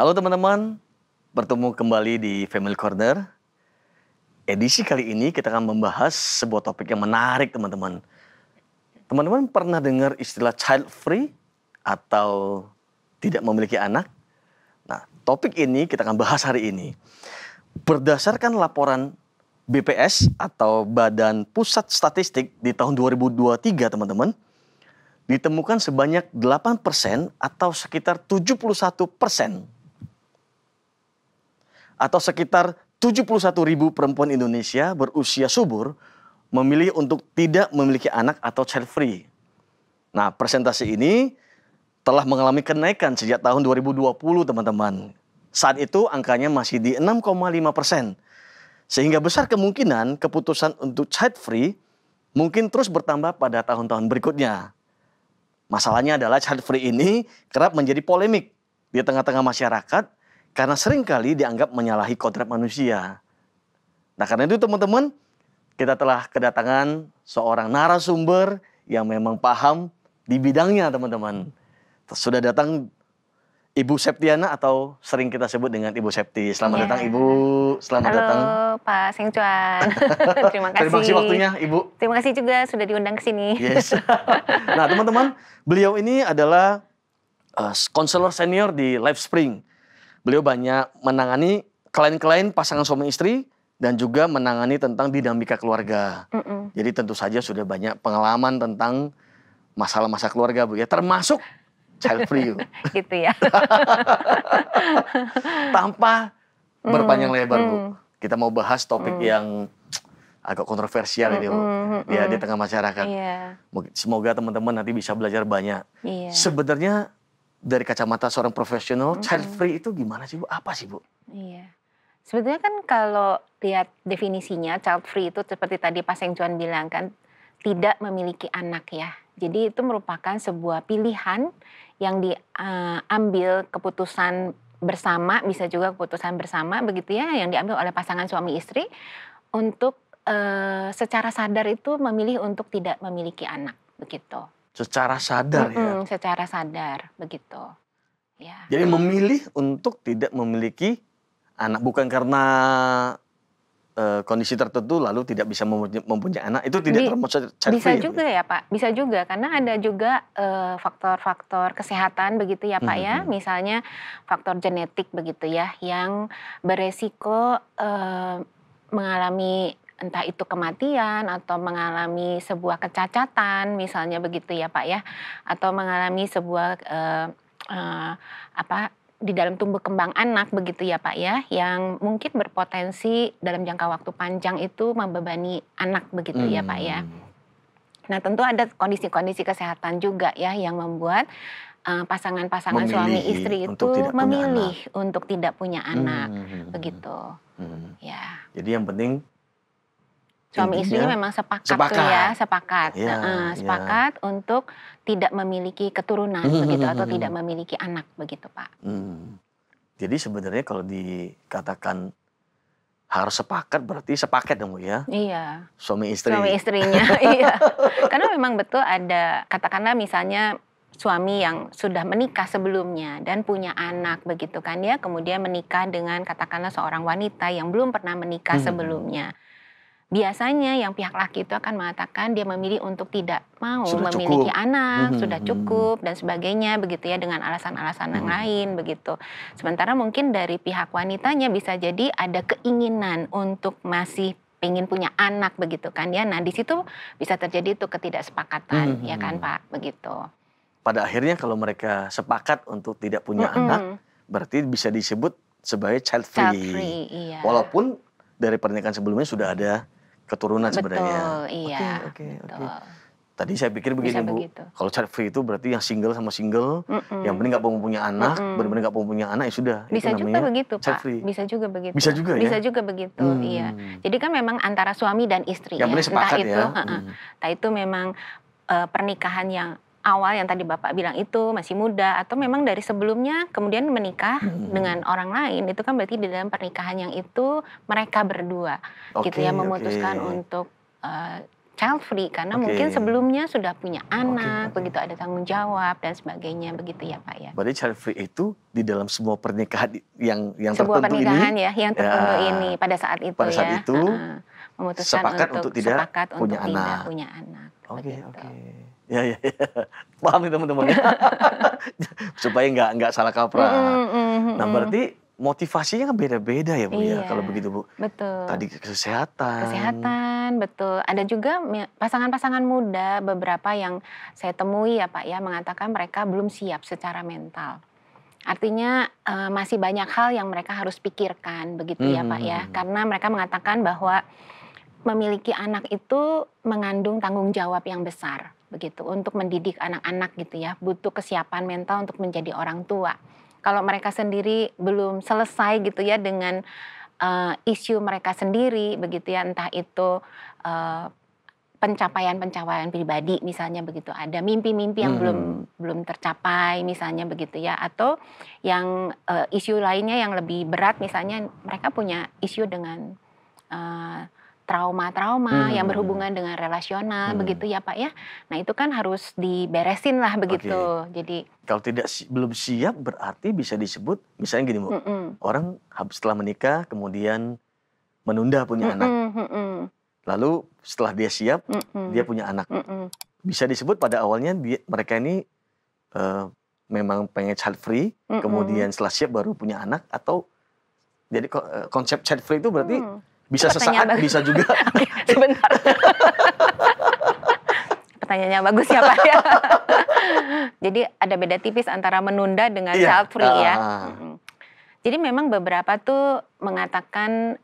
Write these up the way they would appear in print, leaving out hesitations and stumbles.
Halo teman-teman, bertemu kembali di Family Corner. Edisi kali ini kita akan membahas sebuah topik yang menarik teman-teman. Teman-teman pernah dengar istilah child free atau tidak memiliki anak? Nah, topik ini kita akan bahas hari ini. Berdasarkan laporan BPS atau Badan Pusat Statistik di tahun 2023 teman-teman, ditemukan sebanyak 8% atau sekitar 71% atau sekitar 71.000 perempuan Indonesia berusia subur memilih untuk tidak memiliki anak atau child free. Nah, persentase ini telah mengalami kenaikan sejak tahun 2020 teman-teman. Saat itu angkanya masih di 6,5%. Sehingga besar kemungkinan keputusan untuk child free mungkin terus bertambah pada tahun-tahun berikutnya. Masalahnya adalah child free ini kerap menjadi polemik di tengah-tengah masyarakat karena seringkali dianggap menyalahi kodrat manusia. Nah, karena itu teman-teman, kita telah kedatangan seorang narasumber yang memang paham di bidangnya teman-teman. Sudah datang Ibu Septiana atau sering kita sebut dengan Ibu Septi. Selamat datang Ibu, selamat datang. Halo Pak Seng Cuan. Terima kasih. Terima kasih waktunya Ibu. Terima kasih juga sudah diundang ke sini. Yes. Nah teman-teman, beliau ini adalah konselor senior di LifeSpring. Beliau banyak menangani klien-klien pasangan suami istri dan juga menangani tentang dinamika keluarga. Jadi tentu saja sudah banyak pengalaman tentang masalah-masalah keluarga Bu ya, termasuk child free. Gitu ya. Tanpa berpanjang lebar Bu, kita mau bahas topik yang agak kontroversial ini Bu, ya di tengah masyarakat. Iya. Semoga teman-teman nanti bisa belajar banyak. Iya. Sebenarnya dari kacamata seorang profesional, child free itu gimana sih Bu? Apa sih Bu? Iya. Sebetulnya kan kalau lihat definisinya child free itu seperti tadi Pak Seng Cuan bilang kan, tidak memiliki anak ya. Jadi itu merupakan sebuah pilihan yang diambil keputusan bersama, bisa juga keputusan bersama begitu ya, yang diambil oleh pasangan suami istri untuk secara sadar itu memilih untuk tidak memiliki anak begitu. Secara sadar ya? Secara sadar begitu. Ya. Jadi memilih untuk tidak memiliki anak bukan karena kondisi tertentu lalu tidak bisa mempunyai anak, itu tidak termasuk child free. Bisa juga ya Pak, bisa juga karena ada juga faktor-faktor kesehatan begitu ya Pak ya, misalnya faktor genetik begitu ya yang beresiko mengalami entah itu kematian atau mengalami sebuah kecacatan misalnya begitu ya Pak ya, atau mengalami sebuah di dalam tumbuh kembang anak begitu ya Pak ya, yang mungkin berpotensi dalam jangka waktu panjang itu membebani anak begitu ya Pak ya. Nah tentu ada kondisi-kondisi kesehatan juga ya yang membuat pasangan-pasangan suami istri itu memilih untuk tidak punya anak begitu. Ya. Jadi yang penting suami istrinya memang sepakat. Sepakat untuk tidak memiliki keturunan begitu atau tidak memiliki anak begitu Pak. Jadi sebenarnya kalau dikatakan harus sepakat berarti sepaket dong Bu ya? Iya. Suami istri. Suami istrinya, iya. Karena memang betul ada katakanlah misalnya suami yang sudah menikah sebelumnya dan punya anak begitu kan ya, kemudian menikah dengan katakanlah seorang wanita yang belum pernah menikah sebelumnya. Biasanya yang pihak laki itu akan mengatakan dia memilih untuk tidak mau memiliki anak, sudah cukup dan sebagainya begitu ya dengan alasan-alasan yang lain begitu. Sementara mungkin dari pihak wanitanya bisa jadi ada keinginan untuk masih pengen punya anak begitu kan ya. Nah di situ bisa terjadi itu ketidaksepakatan ya kan Pak begitu. Pada akhirnya kalau mereka sepakat untuk tidak punya anak, berarti bisa disebut sebagai child free. Child free iya. Walaupun dari pernikahan sebelumnya sudah ada keturunan sebenarnya. Iya. Oke. Tadi saya pikir begini Bu, kalau child free itu berarti yang single sama single, yang penting nggak mau punya anak, benar-benar nggak mau punya anak ya sudah. Bisa juga begitu Pak. Free. Bisa juga begitu. Bisa juga ya. Bisa juga begitu. Iya. Jadi kan memang antara suami dan istri yang ya. Sepakat Entah itu memang pernikahan yang awal yang tadi Bapak bilang itu masih muda atau memang dari sebelumnya kemudian menikah dengan orang lain, itu kan berarti di dalam pernikahan yang itu mereka berdua gitu ya memutuskan untuk child free karena Oke. mungkin sebelumnya sudah punya anak, oke. begitu ada tanggung jawab dan sebagainya, begitu ya Pak ya. Berarti child free itu di dalam semua pernikahan yang Sebuah tertentu pernikahan ini ya yang tertentu ya, ini pada saat itu pada saat ya, itu memutuskan sepakat untuk tidak sepakat punya untuk tidak anak. punya anak, Oke, begitu. oke. Ya. Paham nih teman-teman ya. Supaya nggak salah kaprah. Nah, berarti motivasinya kan beda-beda ya, Bu ya, Iya, kalau begitu, Bu. betul. Tadi kesehatan. Kesehatan, betul. Ada juga pasangan-pasangan muda beberapa yang saya temui ya Pak ya, mengatakan mereka belum siap secara mental. Artinya masih banyak hal yang mereka harus pikirkan begitu ya Pak ya. Karena mereka mengatakan bahwa memiliki anak itu mengandung tanggung jawab yang besar begitu untuk mendidik anak-anak gitu ya. Butuh kesiapan mental untuk menjadi orang tua. Kalau mereka sendiri belum selesai gitu ya dengan isu mereka sendiri begitu ya, entah itu pencapaian-pencapaian pribadi misalnya begitu, ada mimpi-mimpi yang belum tercapai misalnya begitu ya, atau yang isu lainnya yang lebih berat misalnya mereka punya isu dengan trauma-trauma yang berhubungan dengan relasional begitu ya Pak ya. Nah itu kan harus diberesin lah begitu. Jadi kalau belum siap berarti bisa disebut misalnya gini Bu, orang setelah menikah kemudian menunda punya anak. Lalu setelah dia siap, dia punya anak. Bisa disebut pada awalnya mereka ini memang pengen child free, kemudian setelah siap baru punya anak, atau jadi konsep child free itu berarti bisa sesaat, bisa juga. Oke, sebentar. Pertanyaannya bagus ya Pak ya. Jadi ada beda tipis antara menunda dengan child free ya. Jadi memang beberapa tuh mengatakan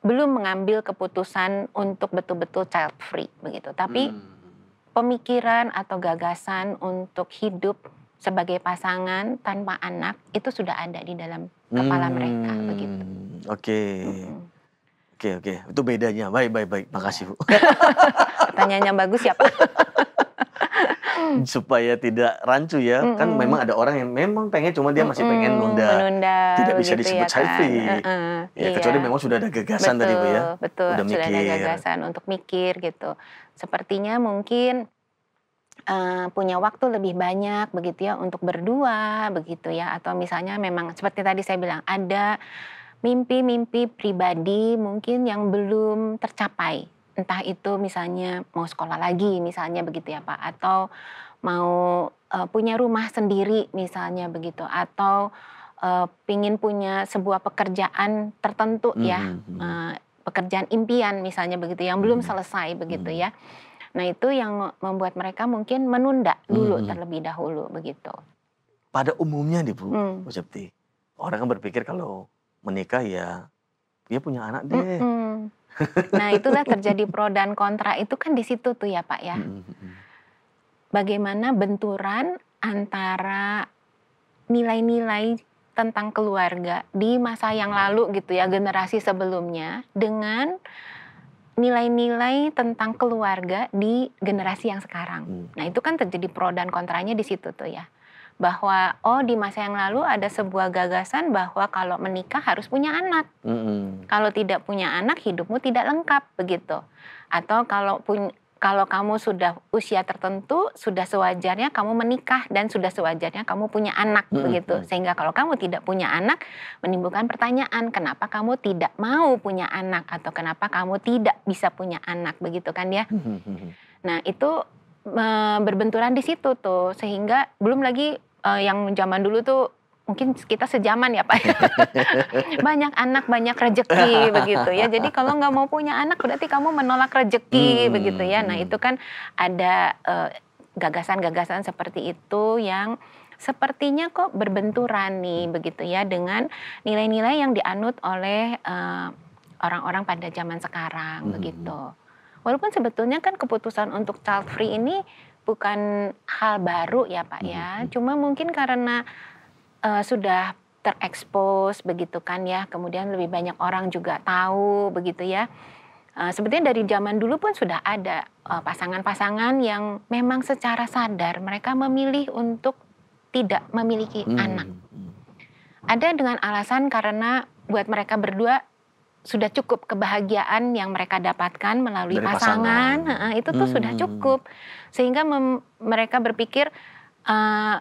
belum mengambil keputusan untuk betul-betul child free begitu. Tapi pemikiran atau gagasan untuk hidup sebagai pasangan tanpa anak itu sudah ada di dalam kepala mereka begitu. Oke. Itu bedanya. Baik. Makasih, Bu. Pertanyaannya bagus ya, Pak. Supaya tidak rancu ya. Kan memang ada orang yang memang pengen, cuma dia masih pengen menunda. Tidak bisa disebut child free. Ya, kecuali memang sudah ada gagasan tadi, Bu ya. Betul, sudah ada gagasan untuk mikir gitu. Sepertinya mungkin punya waktu lebih banyak begitu ya untuk berdua begitu ya, atau misalnya memang seperti tadi saya bilang ada mimpi-mimpi pribadi mungkin yang belum tercapai, entah itu misalnya mau sekolah lagi misalnya begitu ya Pak, atau mau punya rumah sendiri misalnya begitu, atau pingin punya sebuah pekerjaan tertentu ya, pekerjaan impian misalnya begitu yang belum selesai begitu ya. Nah itu yang membuat mereka mungkin menunda dulu terlebih dahulu begitu. Pada umumnya nih Bu Septi, orang kan berpikir kalau menikah ya dia punya anak deh. Nah itulah terjadi pro dan kontra itu kan di situ tuh ya Pak ya. Bagaimana benturan antara nilai-nilai tentang keluarga di masa yang lalu gitu ya, generasi sebelumnya, dengan nilai-nilai tentang keluarga di generasi yang sekarang. Nah itu kan terjadi pro dan kontranya di situ tuh ya. Bahwa di masa yang lalu ada sebuah gagasan bahwa kalau menikah harus punya anak. Kalau tidak punya anak hidupmu tidak lengkap begitu. Atau kalau kamu sudah usia tertentu sudah sewajarnya kamu menikah dan sudah sewajarnya kamu punya anak begitu. Sehingga kalau kamu tidak punya anak menimbulkan pertanyaan kenapa kamu tidak mau punya anak atau kenapa kamu tidak bisa punya anak begitu kan ya. Nah itu berbenturan di situ tuh, sehingga belum lagi yang zaman dulu tuh mungkin kita sejaman ya Pak. Banyak anak banyak rezeki begitu ya. Jadi kalau nggak mau punya anak berarti kamu menolak rezeki begitu ya. Nah itu kan ada gagasan-gagasan seperti itu yang sepertinya kok berbenturan nih begitu ya dengan nilai-nilai yang dianut oleh orang-orang pada zaman sekarang begitu. Walaupun sebetulnya kan keputusan untuk child free ini bukan hal baru ya Pak ya. Cuma mungkin karena sudah terekspos begitu kan ya. Kemudian lebih banyak orang juga tahu begitu ya. Sebetulnya dari zaman dulu pun sudah ada pasangan-pasangan yang memang secara sadar mereka memilih untuk tidak memiliki anak. Ada dengan alasan karena buat mereka berdua sudah cukup kebahagiaan yang mereka dapatkan melalui Dari pasangan, pasangan. itu tuh sudah cukup. Sehingga mereka berpikir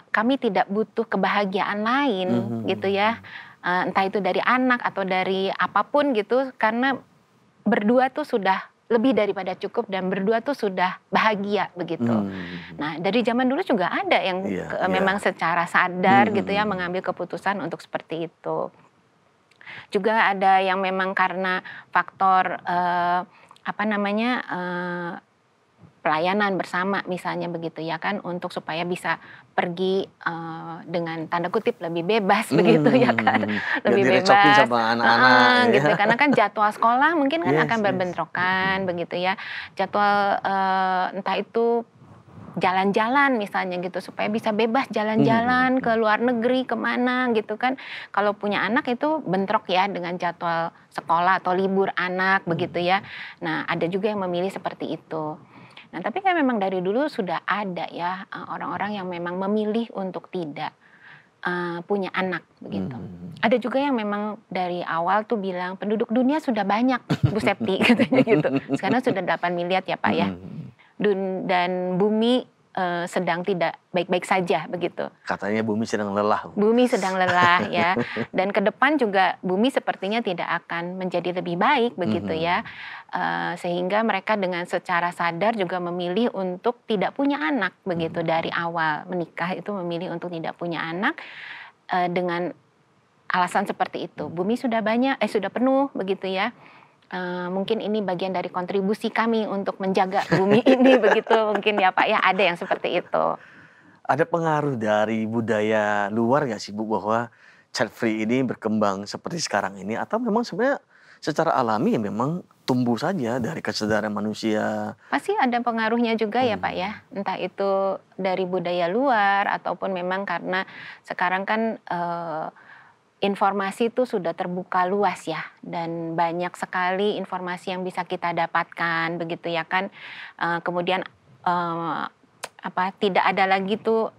kami tidak butuh kebahagiaan lain gitu ya. Entah itu dari anak atau dari apapun gitu, karena berdua tuh sudah lebih daripada cukup dan berdua tuh sudah bahagia begitu. Nah, dari zaman dulu juga ada yang memang secara sadar gitu ya mengambil keputusan untuk seperti itu. Juga ada yang memang karena faktor pelayanan bersama misalnya begitu ya kan, untuk supaya bisa pergi dengan tanda kutip lebih bebas begitu ya kan, lebih bebas sama anak-anak gitu, karena kan jadwal sekolah mungkin kan akan berbentrokan begitu ya, jadwal entah itu jalan-jalan misalnya gitu, supaya bisa bebas jalan-jalan ke luar negeri kemana gitu kan. Kalau punya anak itu bentrok ya dengan jadwal sekolah atau libur anak begitu ya. Nah, ada juga yang memilih seperti itu. Nah, tapi kan memang dari dulu sudah ada ya orang-orang yang memang memilih untuk tidak punya anak begitu. Ada juga yang memang dari awal tuh bilang penduduk dunia sudah banyak Bu Septi katanya gitu. Sekarang sudah 8 miliar ya Pak ya. Dan bumi sedang tidak baik-baik saja begitu. Katanya bumi sedang lelah. Bumi sedang lelah ya. Dan ke depan juga bumi sepertinya tidak akan menjadi lebih baik begitu ya. Sehingga mereka dengan secara sadar juga memilih untuk tidak punya anak begitu. Dari awal menikah itu memilih untuk tidak punya anak dengan alasan seperti itu. Bumi sudah sudah penuh begitu ya. Mungkin ini bagian dari kontribusi kami untuk menjaga bumi ini begitu mungkin ya Pak ya, ada yang seperti itu. Ada pengaruh dari budaya luar nggak sih Bu bahwa child free ini berkembang seperti sekarang ini, atau memang sebenarnya secara alami ya memang tumbuh saja dari kesadaran manusia? Pasti ada pengaruhnya juga ya Pak ya, entah itu dari budaya luar ataupun memang karena sekarang kan informasi itu sudah terbuka luas ya, dan banyak sekali informasi yang bisa kita dapatkan begitu ya kan. Kemudian tidak ada lagi tuh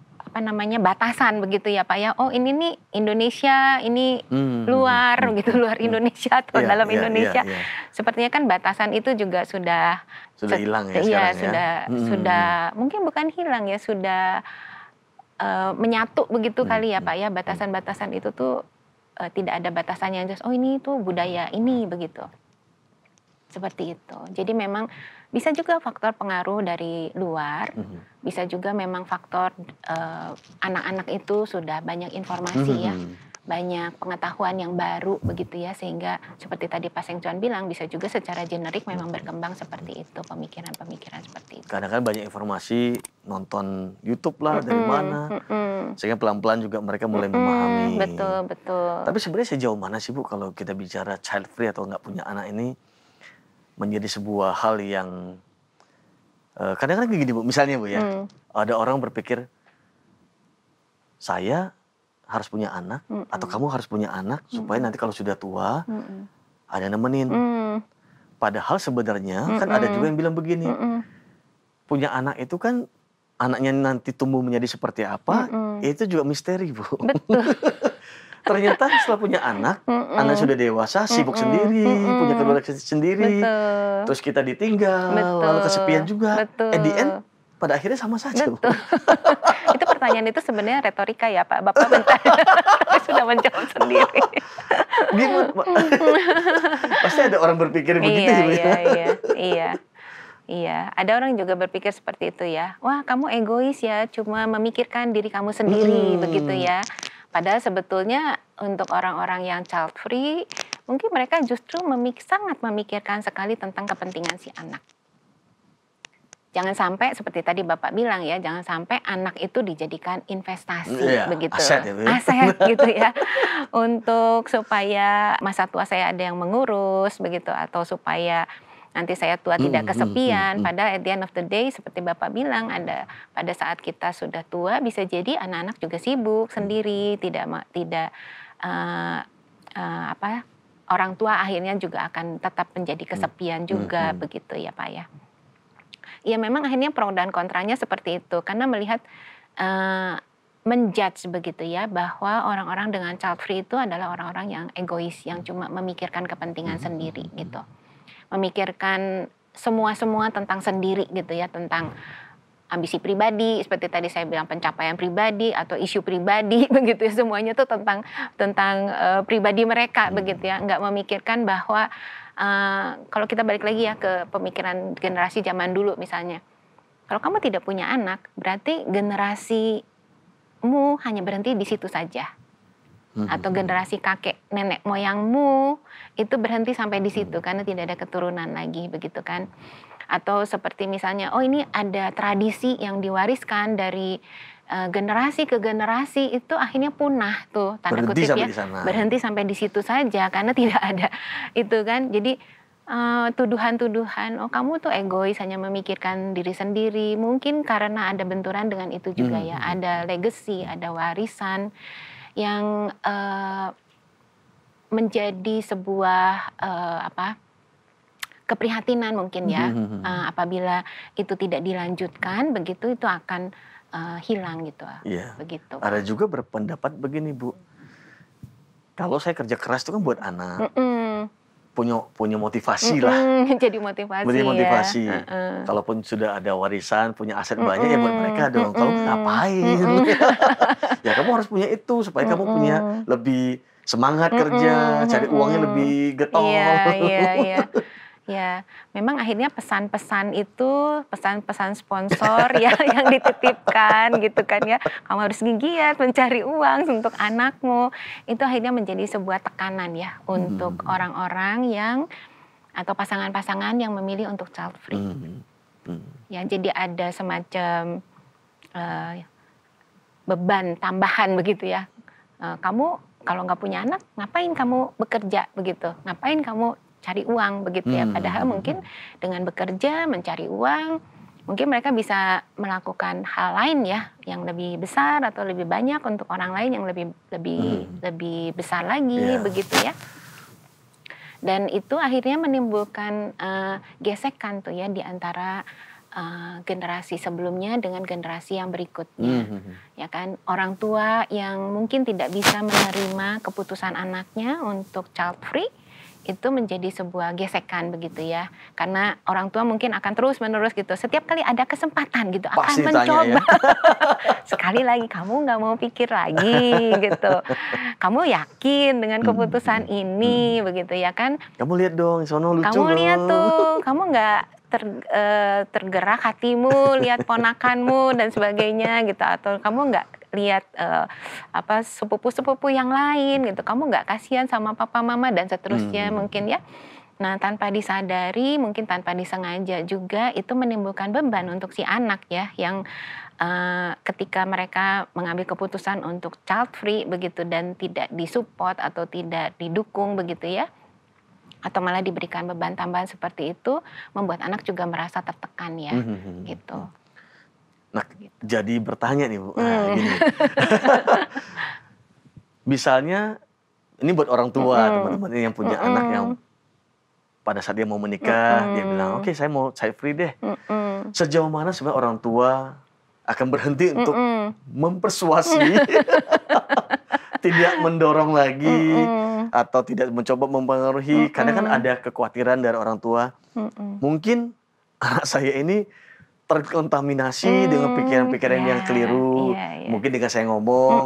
batasan begitu ya Pak ya. Oh ini nih Indonesia, ini luar gitu, luar Indonesia atau dalam Indonesia. Sepertinya kan batasan itu juga sudah hilang ya sekarang ya. Sudah mungkin bukan hilang ya, sudah menyatu begitu kali ya Pak ya. Batasan-batasan itu tuh tidak ada batasan yang jelas, oh ini tuh budaya ini begitu. Seperti itu. Jadi memang bisa juga faktor pengaruh dari luar, bisa juga memang faktor anak-anak itu sudah banyak informasi ya, banyak pengetahuan yang baru begitu ya, sehingga seperti tadi Pak Seng Cuan bilang bisa juga secara generik memang berkembang seperti itu, pemikiran-pemikiran seperti itu. Kadang kan banyak informasi, nonton YouTube lah dari mana, sehingga pelan-pelan juga mereka mulai memahami. Betul. Tapi sebenarnya sejauh mana sih Bu kalau kita bicara child free atau nggak punya anak ini menjadi sebuah hal yang kadang-kadang gini Bu, misalnya Bu ya, ada orang berpikir saya harus punya anak atau kamu harus punya anak supaya nanti kalau sudah tua ada yang nemenin. Padahal sebenarnya kan ada juga yang bilang begini, punya anak itu kan anaknya nanti tumbuh menjadi seperti apa, itu juga misteri Bu. Betul. Ternyata setelah punya anak, anak sudah dewasa, sibuk sendiri, punya keluarga sendiri, terus kita ditinggal, lalu kesepian juga. At the end, pada akhirnya sama saja. Betul. Itu pertanyaan itu sebenarnya retorika ya Pak. Bapak bentar, tapi sudah menjawab sendiri. Gimana Pak? Pasti ada orang berpikir begitu ya. Iya, ada orang juga berpikir seperti itu ya. Wah, kamu egois ya, cuma memikirkan diri kamu sendiri begitu ya. Padahal sebetulnya untuk orang-orang yang child free, mungkin mereka justru sangat memikirkan sekali tentang kepentingan si anak. Jangan sampai seperti tadi Bapak bilang ya, jangan sampai anak itu dijadikan investasi begitu. Aset gitu ya. Untuk supaya masa tua saya ada yang mengurus begitu, atau supaya nanti saya tua tidak kesepian. Padahal at the end of the day seperti Bapak bilang, ada pada saat kita sudah tua bisa jadi anak-anak juga sibuk sendiri, orang tua akhirnya juga akan tetap menjadi kesepian juga begitu ya Pak ya. Ya memang akhirnya pro dan kontranya seperti itu, karena melihat menjudge begitu ya, bahwa orang-orang dengan child free itu adalah orang-orang yang egois, yang cuma memikirkan kepentingan sendiri gitu. Memikirkan semua tentang sendiri gitu ya, tentang ambisi pribadi, seperti tadi saya bilang pencapaian pribadi atau isu pribadi begitu ya, semuanya tuh tentang pribadi mereka begitu ya, nggak memikirkan bahwa kalau kita balik lagi ya ke pemikiran generasi zaman dulu misalnya, kalau kamu tidak punya anak, berarti generasimu hanya berhenti di situ saja. Atau generasi kakek nenek moyangmu itu berhenti sampai di situ karena tidak ada keturunan lagi begitu kan. Atau seperti misalnya, oh ini ada tradisi yang diwariskan dari generasi ke generasi, itu akhirnya punah tuh, tanda Berhenti kutip sampai ya, di sana. berhenti sampai di situ saja karena tidak ada itu kan. Jadi tuduhan-tuduhan, oh kamu tuh egois, hanya memikirkan diri sendiri, mungkin karena ada benturan dengan itu juga ya, ada legacy, ada warisan yang menjadi sebuah keprihatinan mungkin ya, apabila itu tidak dilanjutkan begitu, itu akan hilang gitu, begitu. Ada juga berpendapat begini Bu, kalau saya kerja keras itu kan buat anak, punya motivasi lah. Jadi motivasi. Beri motivasi. Ya. Kalaupun sudah ada warisan, punya aset banyak ya buat mereka dong. Kalau ngapain? Ya kamu harus punya itu supaya kamu punya lebih semangat kerja, cari uangnya lebih getol. Iya. Ya, memang akhirnya pesan-pesan itu, pesan-pesan sponsor ya yang dititipkan gitu kan ya. Kamu harus giat mencari uang untuk anakmu. Itu akhirnya menjadi sebuah tekanan ya untuk orang-orang yang atau pasangan-pasangan yang memilih untuk child free. Ya, jadi ada semacam beban tambahan begitu ya. Kamu kalau nggak punya anak, ngapain kamu bekerja begitu? Ngapain kamu cari uang begitu ya, padahal mungkin dengan bekerja mencari uang mungkin mereka bisa melakukan hal lain ya yang lebih besar atau lebih banyak untuk orang lain yang lebih besar lagi begitu ya. Dan itu akhirnya menimbulkan gesekan tuh ya di antara generasi sebelumnya dengan generasi yang berikutnya. Ya kan, orang tua yang mungkin tidak bisa menerima keputusan anaknya untuk child free itu menjadi sebuah gesekan begitu ya, karena orang tua mungkin akan terus menerus gitu, setiap kali ada kesempatan gitu pasti akan mencoba ya? sekali lagi, kamu nggak mau pikir lagi gitu, kamu yakin dengan keputusan ini begitu ya kan, kamu lihat dong sono lucu, kamu lihat tuh, kamu nggak tergerak hatimu lihat ponakanmu dan sebagainya gitu, atau kamu nggak lihat sepupu-sepupu yang lain gitu, kamu nggak kasihan sama papa mama dan seterusnya mungkin ya. Nah, tanpa disadari, mungkin tanpa disengaja juga itu menimbulkan beban untuk si anak ya, yang ketika mereka mengambil keputusan untuk child free begitu dan tidak disupport atau tidak didukung begitu ya, atau malah diberikan beban tambahan seperti itu, membuat anak juga merasa tertekan ya gitu. Nah, jadi bertanya nih Bu, gini. Misalnya, ini buat orang tua, teman-teman yang punya anak yang pada saat dia mau menikah, dia bilang, oke saya mau child free deh. Sejauh mana sebenarnya orang tua akan berhenti untuk mempersuasi, tidak mendorong lagi, atau tidak mencoba mempengaruhi, karena kan ada kekhawatiran dari orang tua. Mungkin anak saya ini terkontaminasi dengan pikiran-pikiran yang keliru. Mungkin dengan saya ngomong,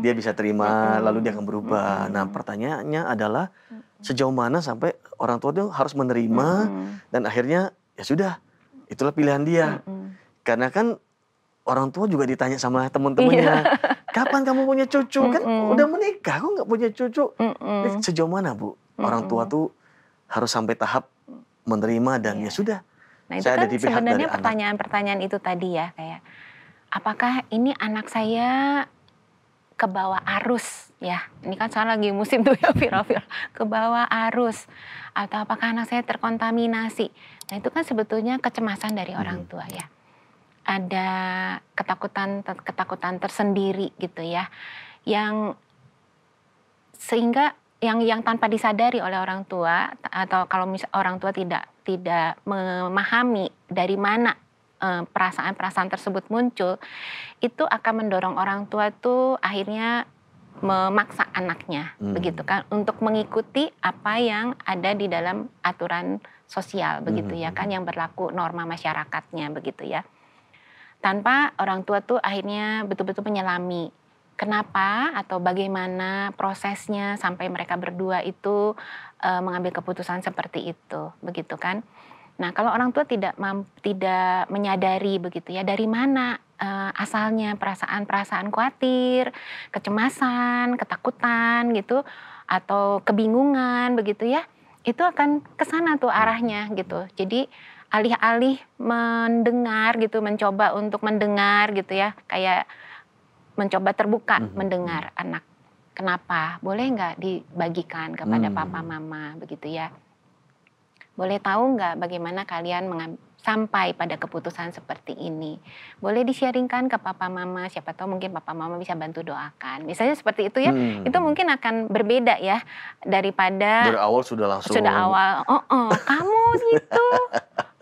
dia bisa terima, lalu dia akan berubah. Nah, pertanyaannya adalah sejauh mana sampai orang tua itu harus menerima dan akhirnya ya sudah, itulah pilihan dia. Karena kan orang tua juga ditanya sama teman-temannya, kapan kamu punya cucu? Kan udah menikah, kok nggak punya cucu? Sejauh mana Bu? Orang tua tuh harus sampai tahap menerima dan ya sudah. Nah itu kan sebenarnya pertanyaan-pertanyaan itu tadi ya, kayak apakah ini anak saya ke bawah arus ya, ini kan sekarang lagi musim tuh ya viral-viral, ke bawah arus, atau apakah anak saya terkontaminasi. Nah itu kan sebetulnya kecemasan dari orang tua ya, ada ketakutan tersendiri gitu ya, yang sehingga yang tanpa disadari oleh orang tua, atau kalau orang tua tidak memahami dari mana perasaan-perasaan tersebut muncul, itu akan mendorong orang tua tuh akhirnya memaksa anaknya, begitu kan, untuk mengikuti apa yang ada di dalam aturan sosial, begitu ya kan, yang berlaku norma masyarakatnya, begitu ya. Tanpa orang tua tuh akhirnya betul-betul menyelami kenapa atau bagaimana prosesnya sampai mereka berdua itu mengambil keputusan seperti itu, begitu kan. Nah, kalau orang tua tidak menyadari begitu ya, dari mana asalnya perasaan-perasaan khawatir, kecemasan, ketakutan gitu, atau kebingungan begitu ya, itu akan ke sana tuh arahnya gitu. Jadi alih-alih mendengar gitu, mencoba untuk mendengar gitu ya, kayak mencoba terbuka mendengar anak. Kenapa? Boleh nggak dibagikan kepada papa mama begitu ya? Boleh tahu nggak bagaimana kalian sampai pada keputusan seperti ini? Boleh di-sharingkan ke papa mama, siapa tahu mungkin papa mama bisa bantu doakan. Misalnya seperti itu ya, itu mungkin akan berbeda ya daripada Dari awal sudah langsung. Kamu gitu,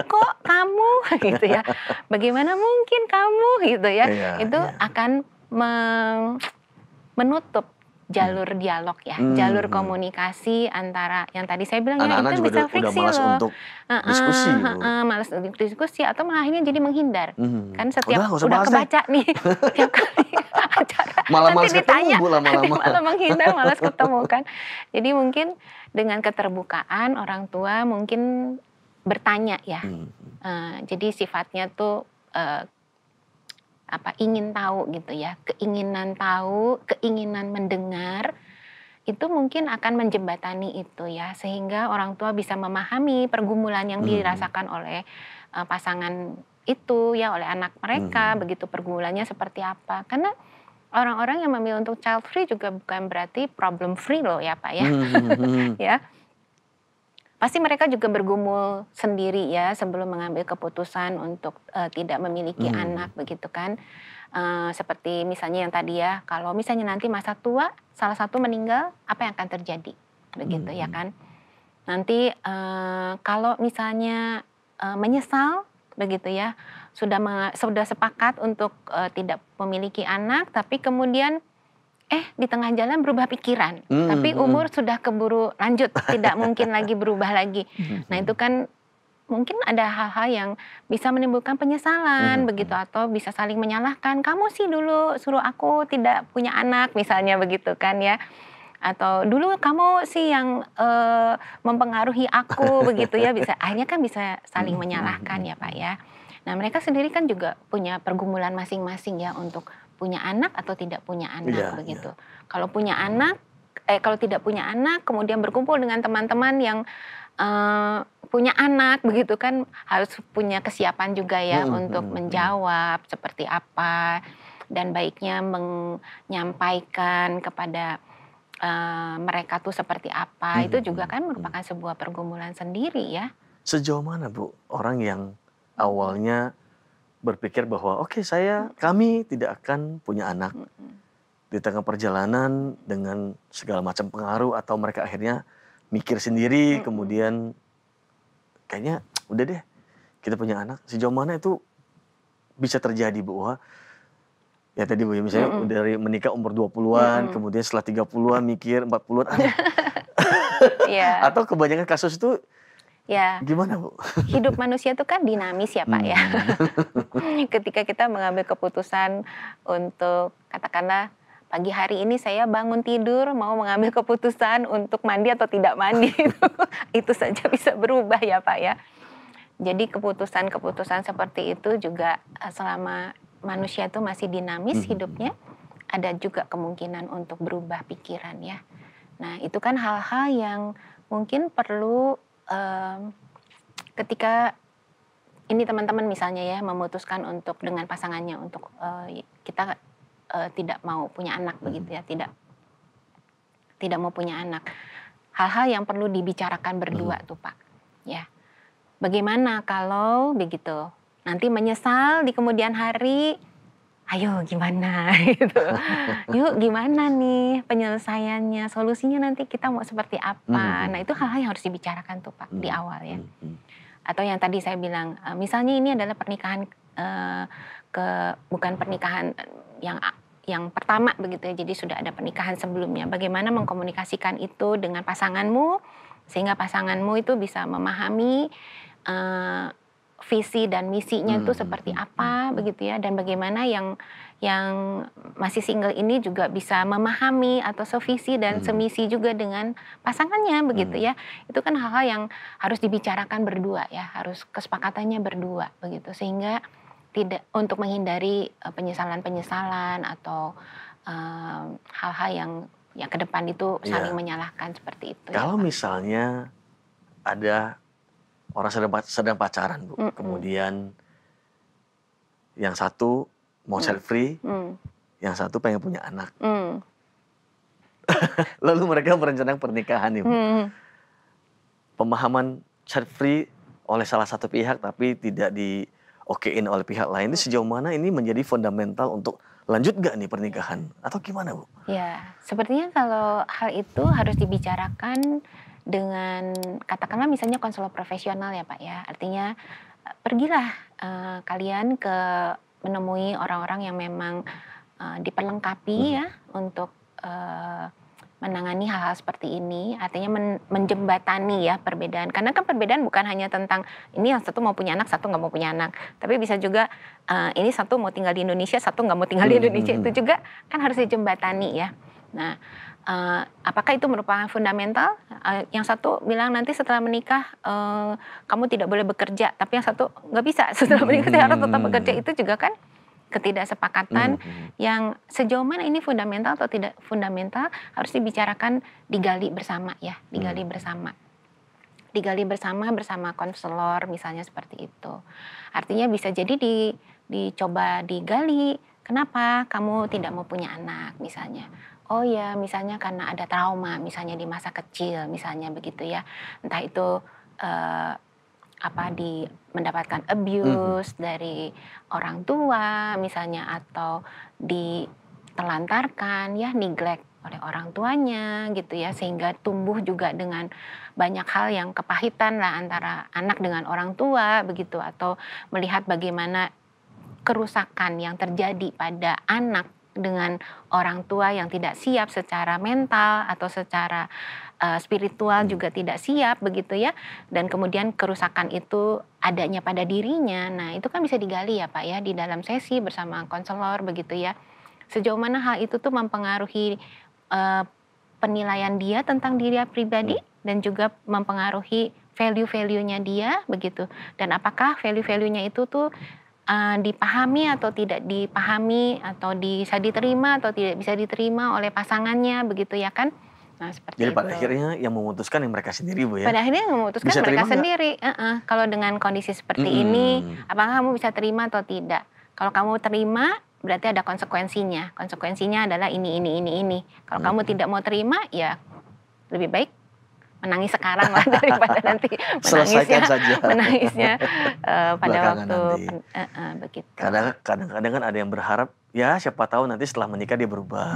kok kamu gitu ya. Bagaimana mungkin kamu gitu ya. Itu akan menutup jalur dialog ya, jalur komunikasi antara yang tadi saya bilang ya, itu bisa friksi malas loh. untuk diskusi. Malas untuk diskusi atau malah akhirnya jadi menghindar. Kan setiap Udah udah kebaca nih, tiap kali acara malah nanti malas ditanya, ketemu Bu, lama-lama. malah menghindar, malas ketemu kan. Jadi mungkin dengan keterbukaan orang tua mungkin bertanya ya. Jadi sifatnya tuh ingin tahu gitu ya, keinginan tahu, keinginan mendengar, itu mungkin akan menjembatani itu ya, sehingga orang tua bisa memahami pergumulan yang dirasakan oleh pasangan itu ya, oleh anak mereka, begitu pergumulannya seperti apa. Karena orang-orang yang memilih untuk child free juga bukan berarti problem free loh ya Pak ya. Ya. Pasti mereka juga bergumul sendiri ya sebelum mengambil keputusan untuk tidak memiliki anak begitu kan. Seperti misalnya yang tadi ya, kalau misalnya nanti masa tua salah satu meninggal, apa yang akan terjadi? Begitu ya kan. Nanti kalau misalnya menyesal begitu ya, sudah sepakat untuk tidak memiliki anak, tapi kemudian di tengah jalan berubah pikiran, tapi umur sudah keburu lanjut, tidak mungkin lagi berubah lagi. Nah itu kan mungkin ada hal-hal yang bisa menimbulkan penyesalan begitu, atau bisa saling menyalahkan, kamu sih dulu suruh aku tidak punya anak misalnya begitu kan ya. Atau dulu kamu sih yang mempengaruhi aku begitu ya, akhirnya kan bisa saling menyalahkan ya Pak ya. Nah mereka sendiri kan juga punya pergumulan masing-masing ya untuk punya anak atau tidak punya anak begitu. Kalau punya anak, kalau tidak punya anak, kemudian berkumpul dengan teman-teman yang punya anak begitu kan, harus punya kesiapan juga ya untuk menjawab seperti apa, dan baiknya menyampaikan kepada mereka tuh seperti apa. Itu juga kan merupakan sebuah pergumulan sendiri ya. Sejauh mana Bu orang yang awalnya berpikir bahwa kami tidak akan punya anak, di tengah perjalanan dengan segala macam pengaruh, atau mereka akhirnya mikir sendiri, kemudian kayaknya udah deh kita punya anak. Sejauh mana itu bisa terjadi Bu? Ya tadi Bu, misalnya dari menikah umur 20-an, kemudian setelah 30-an mikir 40-an. Atau kebanyakan kasus itu ya, gimana Bu? Hidup manusia itu kan dinamis ya Pak ya. Ketika kita mengambil keputusan untuk katakanlah pagi hari ini saya bangun tidur mau mengambil keputusan untuk mandi atau tidak mandi, itu saja bisa berubah ya Pak ya. Jadi keputusan-keputusan seperti itu juga selama manusia itu masih dinamis hidupnya, ada juga kemungkinan untuk berubah pikiran ya. Nah itu kan hal-hal yang mungkin perlu ketika ini teman-teman misalnya ya memutuskan untuk dengan pasangannya untuk kita tidak mau punya anak begitu ya, tidak mau punya anak. Hal-hal yang perlu dibicarakan berdua tuh Pak ya. Bagaimana kalau begitu nanti menyesal di kemudian hari, ayo gimana gitu. Yuk gimana nih penyelesaiannya, solusinya nanti kita mau seperti apa. Nah itu hal-hal yang harus dibicarakan tuh Pak di awal ya. Atau yang tadi saya bilang, misalnya ini adalah pernikahan bukan pernikahan yang pertama begitu ya, jadi sudah ada pernikahan sebelumnya. Bagaimana mengkomunikasikan itu dengan pasanganmu sehingga pasanganmu itu bisa memahami visi dan misinya itu seperti apa begitu ya, dan bagaimana yang masih single ini juga bisa memahami atau sevisi dan semisi juga dengan pasangannya begitu ya. Itu kan hal-hal yang harus dibicarakan berdua ya, harus kesepakatannya berdua begitu, sehingga tidak, untuk menghindari penyesalan-penyesalan atau hal-hal yang ke depan itu saling menyalahkan seperti itu. Kalau ya, Pak. misalnya ada orang sedang pacaran, Bu, kemudian yang satu mau child free, yang satu pengen punya anak. Lalu mereka merencanakan pernikahan nih, Bu. Pemahaman child free oleh salah satu pihak tapi tidak diokein oleh pihak lain, ini sejauh mana ini menjadi fundamental untuk lanjut gak nih pernikahan? Atau gimana, Bu? Ya, sepertinya kalau hal itu harus dibicarakan dengan, katakanlah misalnya konselor profesional ya Pak ya. Artinya pergilah kalian menemui orang-orang yang memang diperlengkapi ya untuk menangani hal-hal seperti ini. Artinya menjembatani ya perbedaan. Karena kan perbedaan bukan hanya tentang ini yang satu mau punya anak, satu nggak mau punya anak. Tapi bisa juga ini satu mau tinggal di Indonesia, satu nggak mau tinggal di Indonesia. Itu juga kan harus dijembatani ya. Nah, apakah itu merupakan fundamental? Yang satu bilang nanti setelah menikah kamu tidak boleh bekerja, tapi yang satu nggak bisa, setelah menikah saya harus tetap bekerja. Itu juga kan ketidaksepakatan yang sejauh mana ini fundamental atau tidak fundamental harus dibicarakan, digali bersama ya, digali bersama konselor misalnya seperti itu. Artinya bisa jadi dicoba digali, kenapa kamu tidak mau punya anak misalnya. Oh ya, misalnya karena ada trauma misalnya di masa kecil misalnya begitu ya. Entah itu mendapatkan abuse dari orang tua misalnya, atau ditelantarkan ya, neglect oleh orang tuanya gitu ya, sehingga tumbuh juga dengan banyak hal yang kepahitan lah antara anak dengan orang tua begitu, atau melihat bagaimana kerusakan yang terjadi pada anak dengan orang tua yang tidak siap secara mental atau secara spiritual juga tidak siap begitu ya, dan kemudian kerusakan itu adanya pada dirinya. Nah, itu kan bisa digali ya Pak ya di dalam sesi bersama konselor begitu ya. Sejauh mana hal itu tuh mempengaruhi penilaian dia tentang diri pribadi dan juga mempengaruhi value-value-nya dia begitu. Dan apakah value-value-nya itu tuh dipahami atau tidak dipahami, atau bisa diterima atau tidak bisa diterima oleh pasangannya begitu ya kan. Nah, seperti Jadi itu. pada akhirnya yang memutuskan yang mereka sendiri, Bu ya? Pada akhirnya yang memutuskan Bisa mereka terima nggak? sendiri. Kalau dengan kondisi seperti ini, apakah kamu bisa terima atau tidak? Kalau kamu terima, berarti ada konsekuensinya. Konsekuensinya adalah ini. Kalau kamu tidak mau terima, ya lebih baik menangis sekarang lah daripada nanti menangisnya pada waktu begitu. Kadang-kadang kan ada yang berharap ya siapa tahu nanti setelah menikah dia berubah.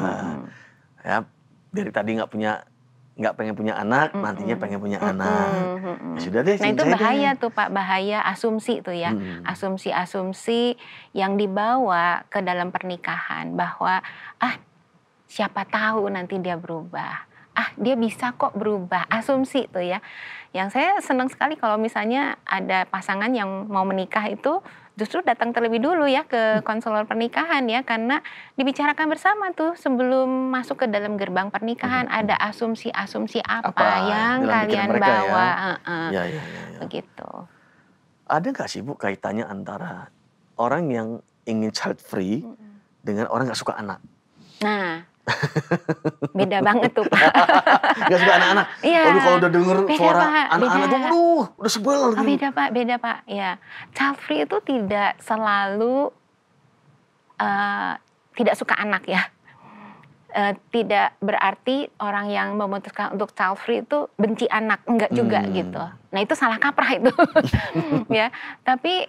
Ya, dari tadi nggak pengen punya anak, nantinya pengen punya anak. Ya sudah deh. Nah, itu bahaya tuh Pak, bahaya asumsi tuh ya. Asumsi-asumsi yang dibawa ke dalam pernikahan bahwa siapa tahu nanti dia berubah. Dia bisa kok berubah, asumsi tuh ya. Yang saya senang sekali kalau misalnya ada pasangan yang mau menikah itu justru datang terlebih dulu ya ke konselor pernikahan ya, karena dibicarakan bersama tuh sebelum masuk ke dalam gerbang pernikahan. Ada asumsi-asumsi apa yang kalian bawa, ya. Begitu. Ada nggak sih Bu kaitannya antara orang yang ingin child free dengan orang nggak suka anak? Nah, beda banget tuh Pak. Gak suka anak-anak. Iya. Kalau udah denger suara anak-anak tuh, udah sebel. Beda Pak. Ya, child free itu tidak selalu tidak suka anak ya. Tidak berarti orang yang memutuskan untuk child free itu benci anak, enggak juga gitu. Nah, itu salah kaprah itu. Ya, tapi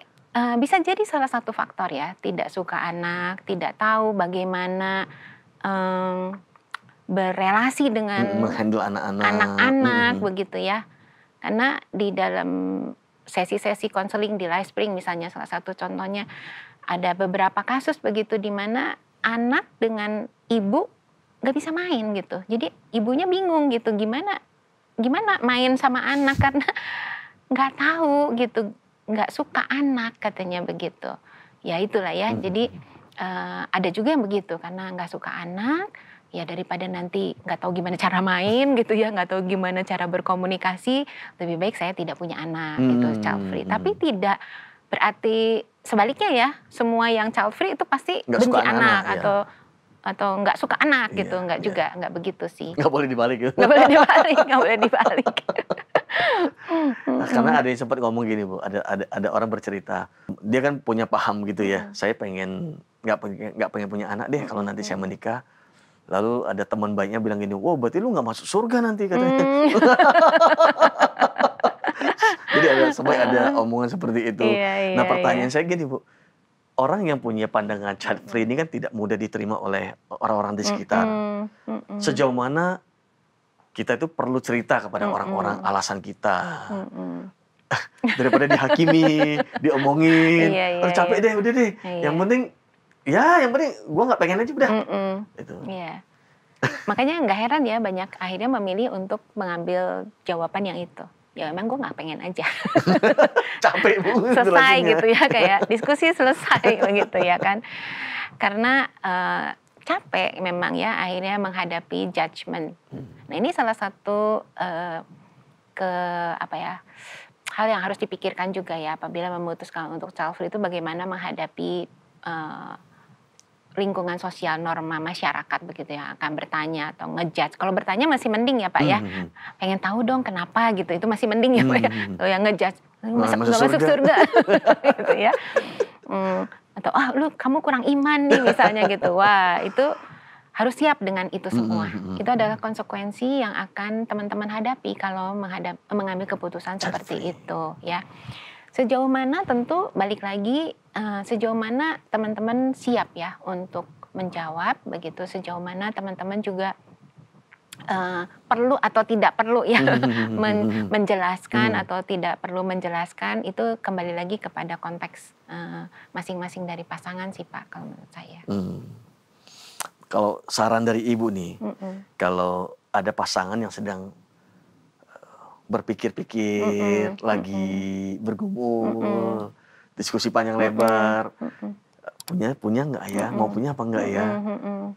bisa jadi salah satu faktor ya, tidak suka anak, tidak tahu bagaimana berrelasi dengan menghandle anak-anak begitu ya. Karena di dalam sesi-sesi konseling di Live Spring misalnya salah satu contohnya, ada beberapa kasus begitu di mana anak dengan ibu nggak bisa main gitu. Jadi ibunya bingung gitu gimana main sama anak karena nggak tahu gitu, nggak suka anak katanya begitu. Ya itulah ya. Jadi ada juga yang begitu karena nggak suka anak. Ya daripada nanti nggak tahu gimana cara main gitu ya, nggak tahu gimana cara berkomunikasi, lebih baik saya tidak punya anak gitu, child free. Tapi tidak berarti sebaliknya ya, semua yang child free itu pasti Nggak benci suka anak ya. atau nggak suka anak gitu, nggak juga, nggak begitu sih. Nggak boleh dibalik gitu. Nggak boleh dibalik, nggak boleh dibalik. Nah, karena ada yang sempat ngomong gini Bu, ada orang bercerita, dia kan punya paham gitu ya, saya pengen nggak pengen punya anak deh kalau nanti saya menikah. Lalu ada teman baiknya bilang gini, wow berarti lu nggak masuk surga nanti katanya. Jadi ada omongan seperti itu. Nah pertanyaan saya gini Bu, orang yang punya pandangan child free ini kan tidak mudah diterima oleh orang-orang di sekitar. Sejauh mana kita itu perlu cerita kepada orang-orang alasan kita. Daripada dihakimi, diomongin, capek deh, udah deh. Yang penting gue nggak pengen aja udah. Itu. Iya. Makanya nggak heran ya banyak akhirnya memilih untuk mengambil jawaban yang itu. Ya memang gue nggak pengen aja. Capek Bu. Selesai gitu ya, kayak diskusi selesai begitu ya kan. Karena capek memang ya akhirnya menghadapi judgment. Nah ini salah satu hal yang harus dipikirkan juga ya apabila memutuskan untuk child free itu bagaimana menghadapi lingkungan sosial, norma masyarakat begitu ya, akan bertanya atau ngejudge. Kalau bertanya masih mending ya Pak ya, pengen tahu dong kenapa gitu, itu masih mending ya Pak ya. Kalau yang ngejudge, nggak masuk surga gitu ya. Atau lu kamu kurang iman nih misalnya gitu. Wah itu harus siap dengan itu semua. Itu adalah konsekuensi yang akan teman-teman hadapi kalau mengambil keputusan seperti itu ya. Sejauh mana tentu balik lagi sejauh mana teman-teman siap ya untuk menjawab begitu, sejauh mana teman-teman juga perlu atau tidak perlu ya menjelaskan atau tidak perlu menjelaskan, itu kembali lagi kepada konteks masing-masing dari pasangan sih Pak kalau menurut saya. Kalau saran dari Ibu nih, kalau ada pasangan yang sedang berpikir-pikir, lagi bergumul, diskusi panjang lebar, punya nggak ya, mau punya apa nggak ya?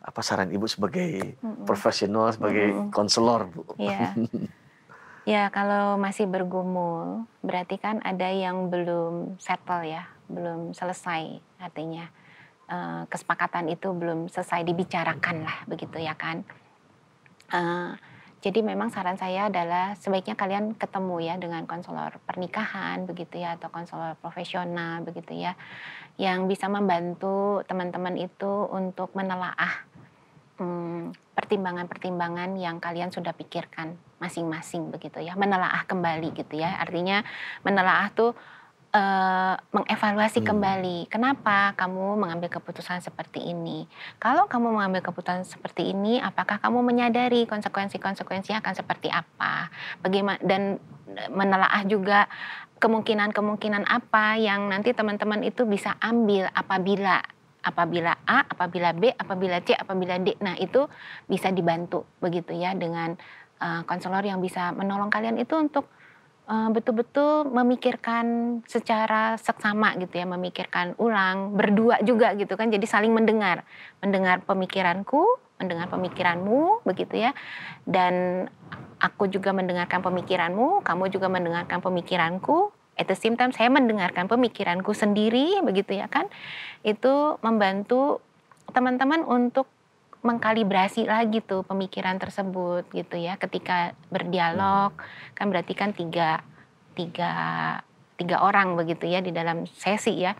Apa saran Ibu sebagai profesional, sebagai konselor Bu? Iya. Ya kalau masih bergumul, berarti kan ada yang belum settle ya, belum selesai artinya. Kesepakatan itu belum selesai dibicarakan lah begitu ya kan. Jadi memang saran saya adalah sebaiknya kalian ketemu ya dengan konselor pernikahan begitu ya, atau konselor profesional begitu ya, yang bisa membantu teman-teman itu untuk menelaah pertimbangan-pertimbangan yang kalian sudah pikirkan masing-masing begitu ya, menelaah kembali gitu ya. Artinya menelaah tuh mengevaluasi kembali, kenapa kamu mengambil keputusan seperti ini. Kalau kamu mengambil keputusan seperti ini, apakah kamu menyadari konsekuensi-konsekuensinya akan seperti apa? Bagaimana, dan menelaah juga kemungkinan-kemungkinan apa yang nanti teman-teman itu bisa ambil apabila A, apabila B, apabila C, apabila D. Nah itu bisa dibantu begitu ya dengan konselor yang bisa menolong kalian itu untuk betul-betul memikirkan secara seksama gitu ya, memikirkan ulang, berdua juga gitu kan, jadi saling mendengar pemikiranku, mendengar pemikiranmu begitu ya, dan aku juga mendengarkan pemikiranmu, kamu juga mendengarkan pemikiranku, at the same time saya mendengarkan pemikiranku sendiri begitu ya kan, itu membantu teman-teman untuk mengkalibrasi lagi tuh pemikiran tersebut gitu ya, ketika berdialog kan berarti kan tiga orang begitu ya di dalam sesi ya,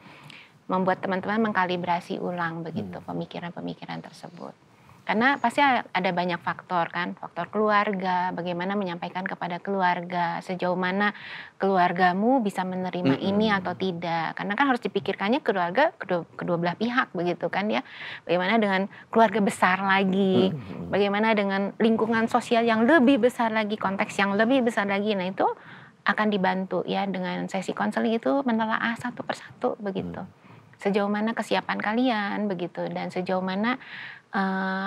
membuat teman-teman mengkalibrasi ulang begitu pemikiran-pemikiran tersebut. Karena pasti ada banyak faktor kan, faktor keluarga, bagaimana menyampaikan kepada keluarga, sejauh mana keluargamu bisa menerima ini atau tidak. Karena kan harus dipikirkannya keluarga kedua belah pihak begitu kan ya. Bagaimana dengan keluarga besar lagi, bagaimana dengan lingkungan sosial yang lebih besar lagi, konteks yang lebih besar lagi. Nah itu akan dibantu ya dengan sesi konseling itu menelaah satu persatu begitu. Sejauh mana kesiapan kalian begitu, dan sejauh mana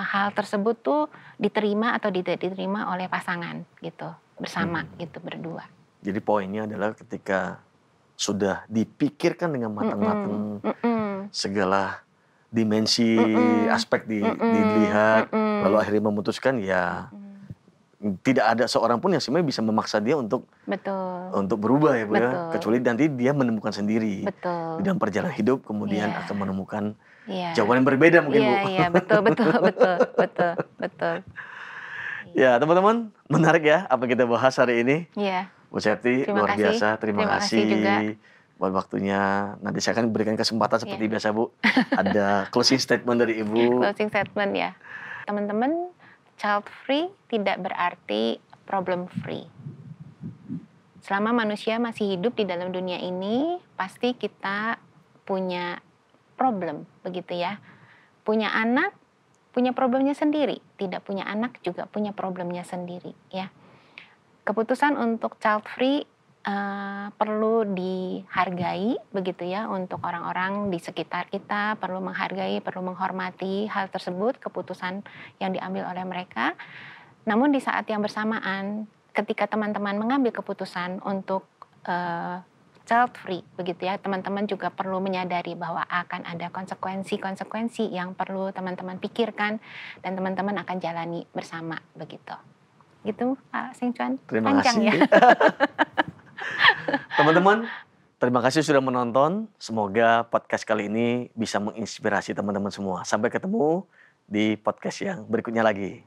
hal tersebut tuh diterima atau tidak diterima oleh pasangan gitu, bersama gitu, berdua. Jadi poinnya adalah ketika sudah dipikirkan dengan matang-matang segala dimensi aspek dilihat, lalu akhirnya memutuskan, ya tidak ada seorang pun yang sebenarnya bisa memaksa dia untuk berubah ya Bu ya, kecuali nanti dia menemukan sendiri di dalam perjalanan hidup, kemudian akan menemukan jawaban yang berbeda mungkin Bu. Iya, betul. Ya teman-teman, menarik ya apa kita bahas hari ini. Iya. Bu Septi, luar biasa. Terima kasih juga buat waktunya. Nanti saya akan berikan kesempatan seperti biasa Bu. Ada closing statement dari Ibu. Closing statement ya. Teman-teman, child free tidak berarti problem free. Selama manusia masih hidup di dalam dunia ini, pasti kita punya problem, begitu ya. Punya anak, punya problemnya sendiri. Tidak punya anak juga punya problemnya sendiri ya. Keputusan untuk child free perlu dihargai begitu ya, untuk orang-orang di sekitar kita perlu menghargai, perlu menghormati hal tersebut, keputusan yang diambil oleh mereka. Namun di saat yang bersamaan, ketika teman-teman mengambil keputusan untuk child free begitu ya, teman-teman juga perlu menyadari bahwa akan ada konsekuensi-konsekuensi yang perlu teman-teman pikirkan dan teman-teman akan jalani bersama begitu. Gitu Pak Seng Chuan. Terima Panjang kasih. Ya. Teman-teman, terima kasih sudah menonton. Semoga podcast kali ini bisa menginspirasi teman-teman semua. Sampai ketemu di podcast yang berikutnya lagi.